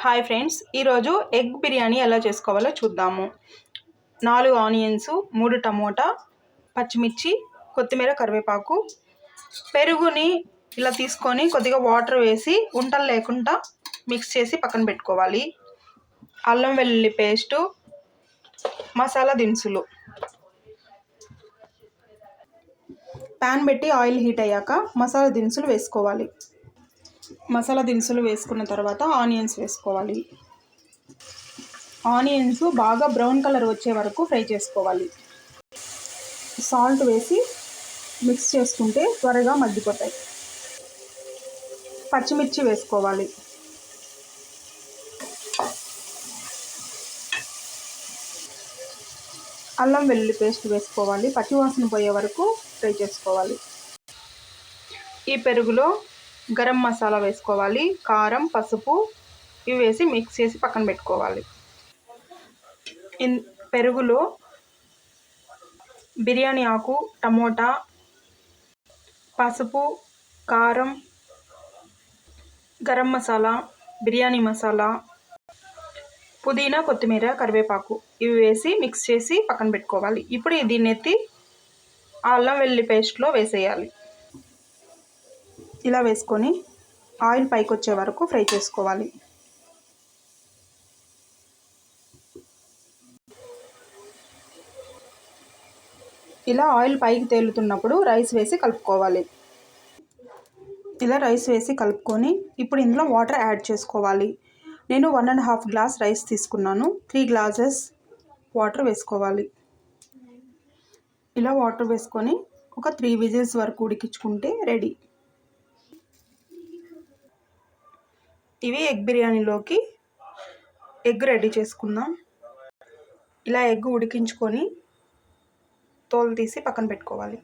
Hi friends, ఈరోజు egg biryani ఎలా చేసుకోవాలో చూద్దాము. 4 ఆనియన్స్, 3 టమోటా, పచ్చిమిర్చి, కొత్తిమీర, కరివేపాకు, పెరుగుని ఇలా తీసుకొని కొద్దిగా వాటర్ వేసి ఉంటలు లేకుండా మిక్స్ చేసి పక్కన పెట్టుకోవాలి. అల్లం వెల్లుల్లి పేస్టు, మసాలా దినుసులు. ప్యాన్ పెట్టి ఆయిల్ హీట్ అయ్యాక మసాలా దినుసులు వేసుకోవాలి. మసాలా దినుసులు వేసుకున్న తర్వాత ఆనియన్స్ వేసుకోవాలి. ఆనియన్స్ బాగా బ్రౌన్ కలర్ వచ్చే వరకు ఫ్రై చేసుకోవాలి. సాల్ట్ వేసి మిక్స్ చేసుకుంటే త్వరగా మగ్గిపోతాయి. పచ్చిమిర్చి వేసుకోవాలి. అల్లం వెల్లుల్లి పేస్ట్ వేసుకోవాలి. పచ్చివాసన పోయే వరకు ఫ్రై చేసుకోవాలి. ఈ పెరుగులో గరం మసాలా వేసుకోవాలి. కారం, పసుపు ఇవి వేసి మిక్స్ చేసి పక్కన పెట్టుకోవాలి. పెరుగులో బిర్యానీ ఆకు, టమోటా, పసుపు, కారం, గరం మసాలా, బిర్యానీ మసాలా, పుదీనా, కొత్తిమీర, కరివేపాకు ఇవి వేసి మిక్స్ చేసి పక్కన పెట్టుకోవాలి. ఇప్పుడు దీన్ని ఎత్తి అల్లం వెల్లుల్లి పేస్ట్లో వేసేయాలి. ఇలా వేసుకొని ఆయిల్ పైకి వచ్చే వరకు ఫ్రై చేసుకోవాలి. ఇలా ఆయిల్ పైకి తేలుతున్నప్పుడు రైస్ వేసి కలుపుకోవాలి. ఇలా రైస్ వేసి కలుపుకొని ఇప్పుడు ఇందులో వాటర్ యాడ్ చేసుకోవాలి. నేను 1.5 గ్లాస్ రైస్ తీసుకున్నాను. 3 గ్లాసెస్ వాటర్ వేసుకోవాలి. ఇలా వాటర్ వేసుకొని ఒక 3 విజిల్స్ వరకు ఉడికించుకుంటే రెడీ. ఇవి ఎగ్ బిర్యానీలోకి ఎగ్ రెడీ చేసుకుందాం. ఇలా ఎగ్ ఉడికించుకొని తోలు తీసి పక్కన పెట్టుకోవాలి.